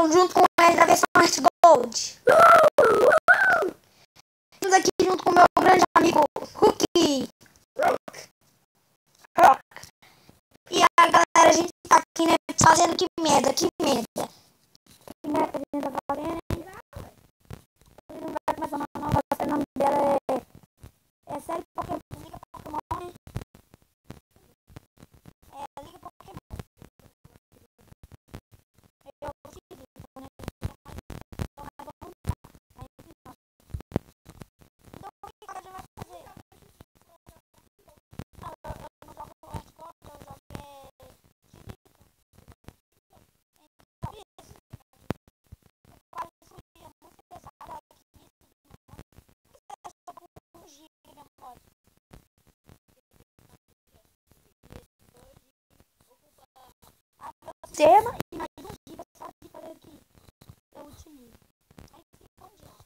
Então, junto com ele da versão Art Gold. Estamos aqui junto com o meu grande amigo Rookie. Rock. E a galera, a gente tá aqui, né, fazendo que merda, que merda. Que merda a gente tá fazendo, hein? A gente não vai começar uma nova, o nome dela é série Pokémon, Liga Pokémon, né? É, Liga Pokémon. Eu consegui, né? Então, o que a gente vai fazer? Não, eu não jogo Art Gold, eu jogo então, isso. Quase fui muito pesada aqui. É só com 1 GB de memória. A meu sistema e mais 1 GB só de fazer que eu utilizo. Aí fica um dia.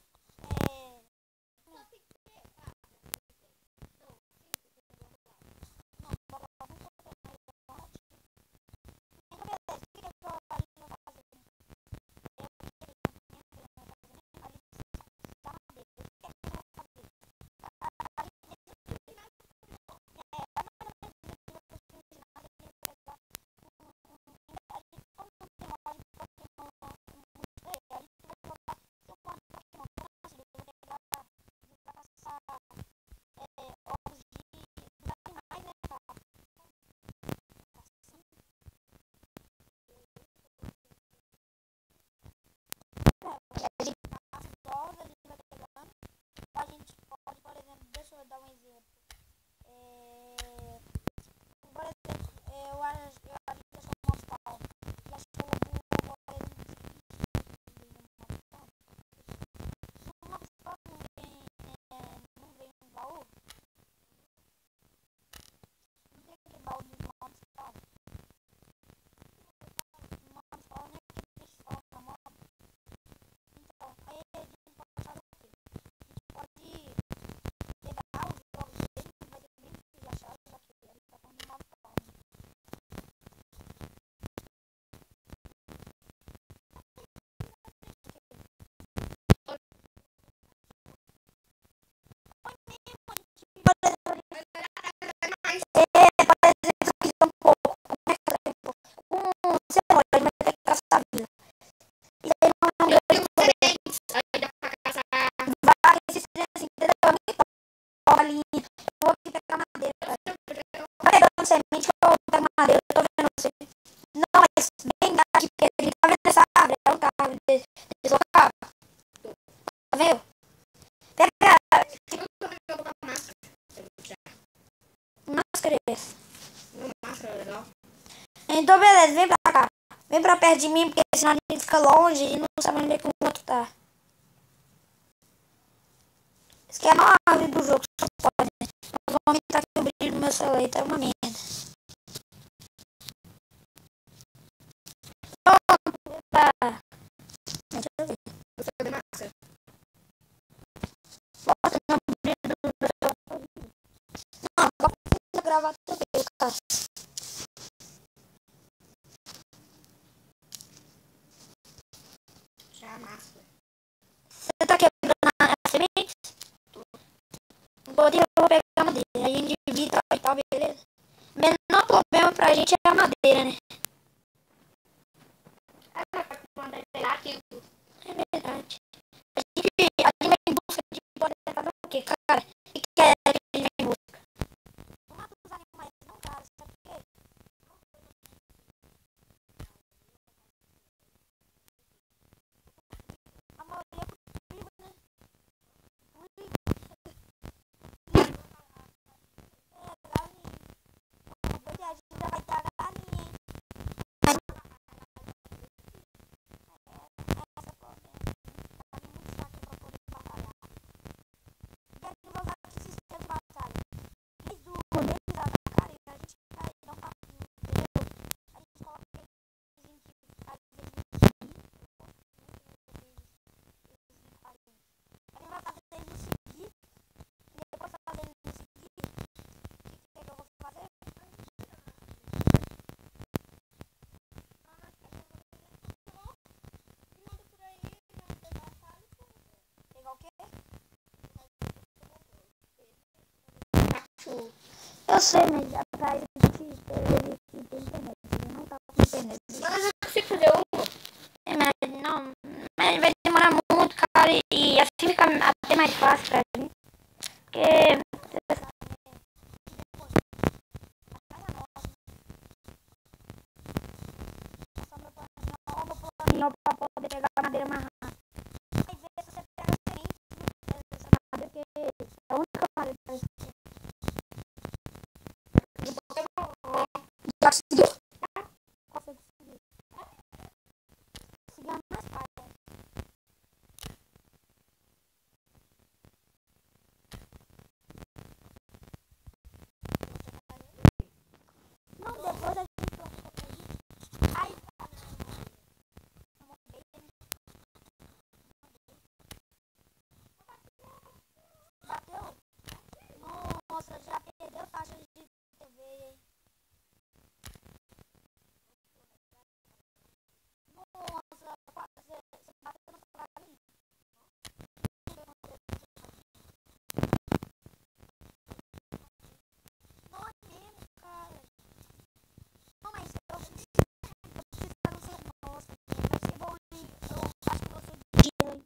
A gente pode, por exemplo, deixa eu dar um exemplo. Por exemplo, eu acho que eu sou mortal. Eu acho que eu vou, por exemplo, se uma pessoa não vem um baú, não tem aquele baú de mortal. Mortal nem aquele pessoal na moda. Então, aí a gente pode fazer o quê? A gente pode pegar os jogos dele, vai ser bem difícil de achar, já que ele tá falando de mortal. Semente ou pega madeira, eu tô vendo você. Não, mas bem aqui, porque ele tá vendo essa árvore, é um carro deslocado. Tá vendo? Pega máscara. Máscara legal. Então, beleza, vem pra cá. Vem pra perto de mim, porque senão a gente fica longe e não sabe onde é que o outro tá. Isso aqui é a maior árvore do jogo, só pode. Mas vou aumentar aqui o brilho no meu celular, tá uma merda. Deixa eu ver. Você tem máscara? Bota meu brilho no meu celular. Não, agora precisa gravar também, cara. Já a máscara. Você tá quebrando a semente? Eu vou pegar a madeira. Aí a gente divide e tal, beleza? Menor problema pra gente é a madeira, né? É verdade. A gente vai em busca de poder fazer o quê, cara? O que é a gente vai em busca? Não mata os animais, não, cara. Sabe por quê? A maioria é comigo, né? Comigo. Galinha. Porque a gente já vai dar galinha, hein? Essa problema. Tá muito chato pra poder trabalhar. Eu sei, mas atrás a gente teve que ter internet. Eu não tava com internet. Mas eu não consigo fazer uma. É, mas não. Mas vai demorar muito, cara. E assim fica até mais fácil pra gente. Porque. Não pra poder pegar a madeira mais rápido. Às vezes você pega a semente dessa madeira, porque é a única madeira que você já conseguiu? Consegue conseguir. Conseguir mais fácil. Não, depois a gente planta aí. Ai, bateu? Nossa, já perdeu faixa de TV, hein? Nossa, você bateu no galinha. Não é mesmo, cara. Não, mas eu preciso para você. Nossa, vai ser bom, hein? Eu acho que você dia, hein?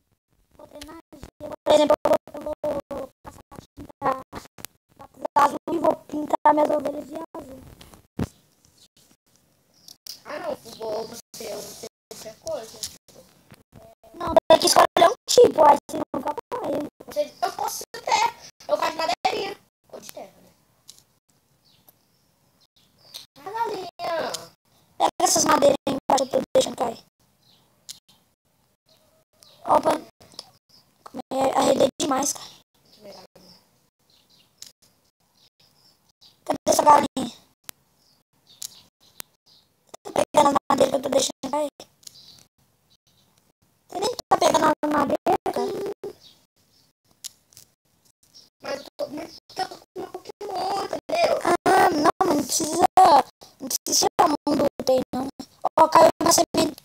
Vou treinar dia. Por exemplo, eu vou passar a tinta azul e vou pintar minhas ovelhas de azul. Ah, não, você qualquer coisa. Não, tem que escolher um tipo, aí você nunca vai. Eu posso ter. Eu faço madeirinha. Ou de terra, né? A galinha. Pega essas madeiras aí embaixo, eu tô deixando cair. Opa, arredei demais, cara. Cadê essa galinha? Tá pegando as madeiras que eu tô deixando cair. Você nem tá pegando as madeiras, cara. Mas eu tô com uma Pokémon, entendeu? Ah, não, mas não precisa tirar a mão do trem, não. Ó, caiu a semente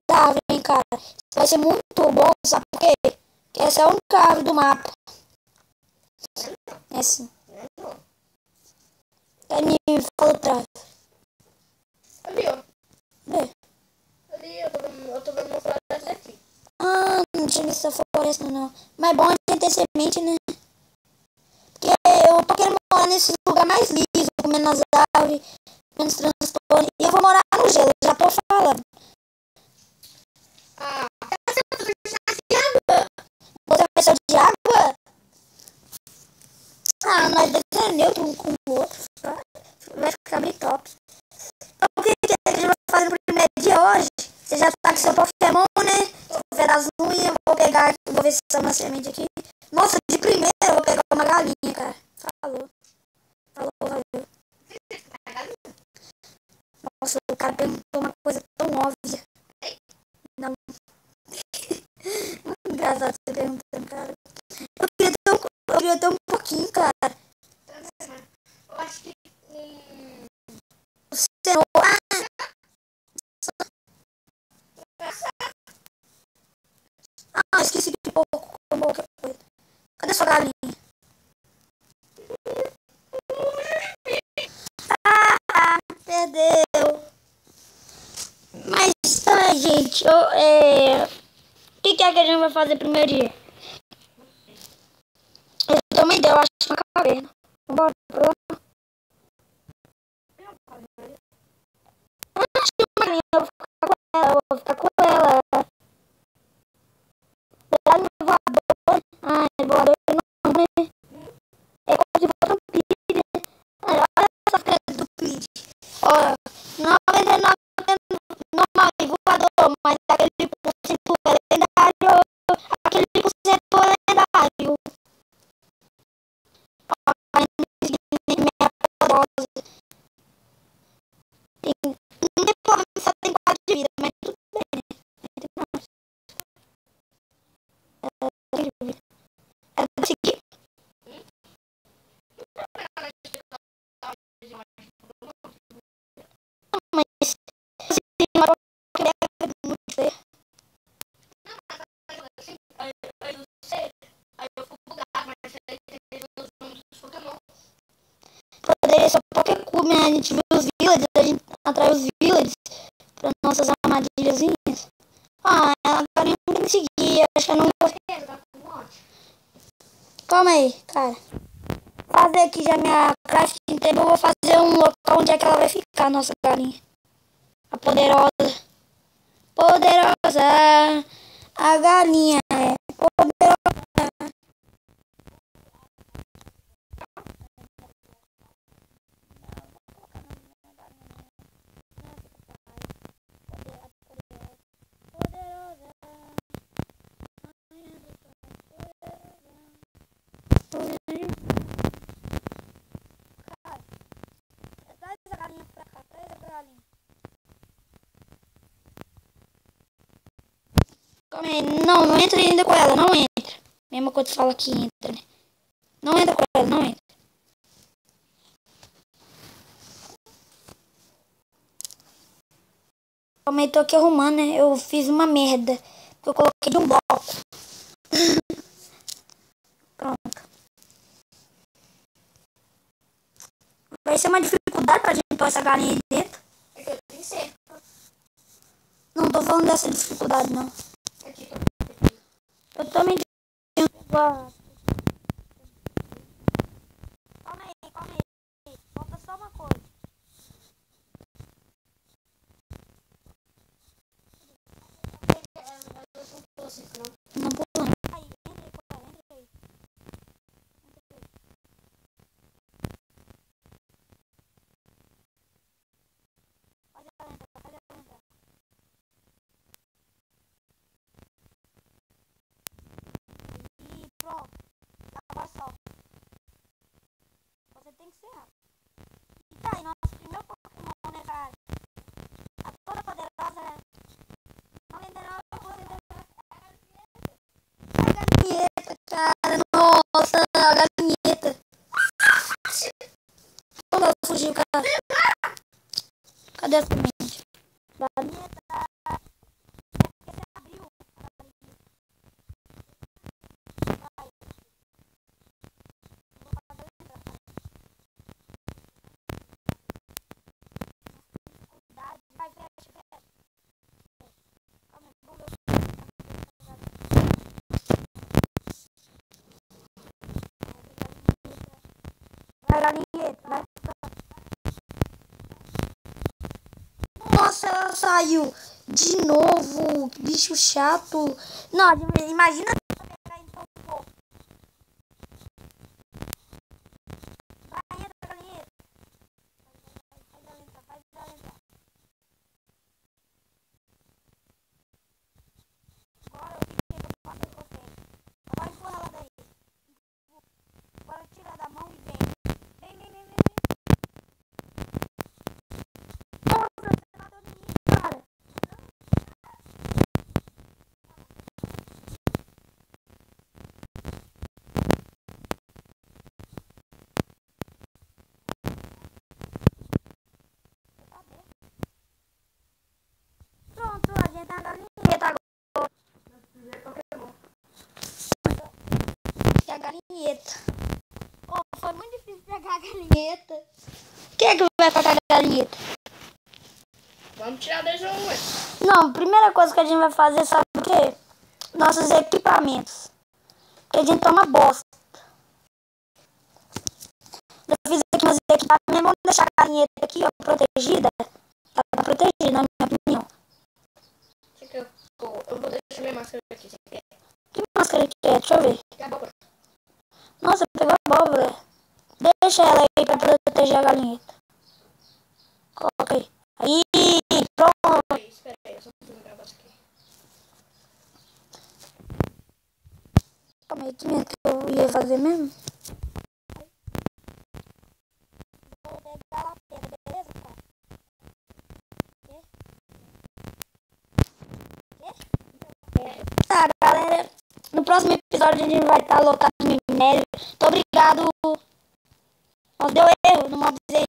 da árvore, hein, cara. Isso vai ser muito bom, sabe por quê? Porque essa é a única árvore do mapa. É sim. Aí me falou atrás. Ali, ó. É. Ali, eu tô vendo uma floresta aqui. Ah, não tinha visto essa floresta, não. Mas é bom a gente ter semente, né? Porque eu tô querendo morar nesse lugar mais liso, com menos árvore, menos transtorno. E eu vou morar no gelo, já tô falando. Ah, Você vai ser de água? Ah, nós desenhamos neutro um com o outro. Tá? Vai ficar bem top. Então, o que a gente vai fazer no primeiro dia hoje? Você já tá com seu Pokémon, né? Seu das unhas, eu vou pegar aqui, vou ver se tem uma semente aqui. Nossa, de primeira eu vou pegar uma galinha, cara. Falou. Falou, valeu. Nossa, o cara perguntou uma coisa tão óbvia. Não. Engraçado você perguntando, cara. Eu queria ter um pouquinho, cara. eu acho que Você não. Ah, esqueci de pôr qualquer coisa. Cadê sua galinha? Ah, perdeu. Mas, ai, gente, o que é que a gente vai fazer primeiro dia? Eu tenho uma ideia, eu acho uma caverna. Vambora. Eu vou ficar com ela. Ela não é voador. Ai, voador não, né? É como se fosse um pire, né? Olha essa frente do pire. Olha, 99% normal e voador, mas aquele por cento é lendário. Aquele por cento é lendário. Não tem problema, só tem 4 de vida, mas tudo bem, né? Ela vai seguir. Mas se tem uma que deve muito ver. eu sei. Aí eu fui bugar, mas aí teve os nomes dos Pokémon. poderia ser qualquer clube, né? A gente viu os villagers, a gente atrai os villagers para nossas armadilhazinhas. Ah, agora não tem que seguir, acho que eu não vou. Calma aí, cara. Fazer aqui já minha crafting table, eu vou fazer um local onde é que ela vai ficar, nossa galinha. A poderosa. Poderosa. A galinha é poderosa. Traz essa galinha pra cá, traz essa galinha. Calma aí, não entra ainda com ela, não entra. Mesmo quando fala que entra, né? Não entra com ela, não entra. Calma aí, tô aqui arrumando, né? Eu fiz uma merda. Porque eu coloquei de um bloco. Pronto. Vai ser uma dificuldade pra gente pôr essa galinha aí dentro. É que eu tenho certo. Não tô falando dessa dificuldade, não. Eu também tenho. Calma aí, calma aí. Falta só uma coisa. Não pula. Aí, entra aí, entra aí. Faz ela entrar, faz ela entrar. E pronto. Agora só. Você tem que ser rápido. E tá aí, nosso primeiro Pokémon, né, cara? A toda poderosa, né? Não entenderá, você deve... A galinheta, cara. Nossa, a galinheta. Como ela fugiu, cara? Cadê a semente? Galinheta. Porque você abriu a galinheta. Vai. Vou fazer ela entrar. Dificuldade. Vai, fecha, fecha. Calma aí, vamos ver. Vai, galinheta, vai. Nossa, ela saiu de novo, bicho chato. Não, imagina pegar então um pouco. Vai, entra, galinheta. Faz ela entrar, faz ela entrar. Agora eu fiquei pra fazer você. Agora empurra ela daí. Agora tira da mão e vem. Vem, vem, vem, vem. Nossa, você matou de mim, cara. Pronto, a gente tá na galinheta agora. E a galinheta. Oh, foi muito difícil pegar a galinheta. Quem é que vai pegar a galinheta? Vamos tirar da João. Não, a primeira coisa que a gente vai fazer, sabe o quê? Nossos equipamentos. Que a gente toma bosta. Eu fiz aqui meus equipamentos. Vamos deixar a galinheta aqui, ó, protegida. Ela tá protegida, na minha opinião. Eu vou deixar minha máscara aqui. Que máscara que é? Deixa eu ver. Que abóbora. Nossa, pegou a abóbora. Deixa ela aí pra proteger a galinheta. Coloca aí. Aí, pronto. Espera aí, eu só vou gravar isso aqui. Calma aí, que minha que eu ia fazer mesmo? Vou pegar lá pedra, beleza, cara? Tá, galera. No próximo episódio a gente vai estar lotado de minério. Muito obrigado. Nossa, deu erro. Não avisei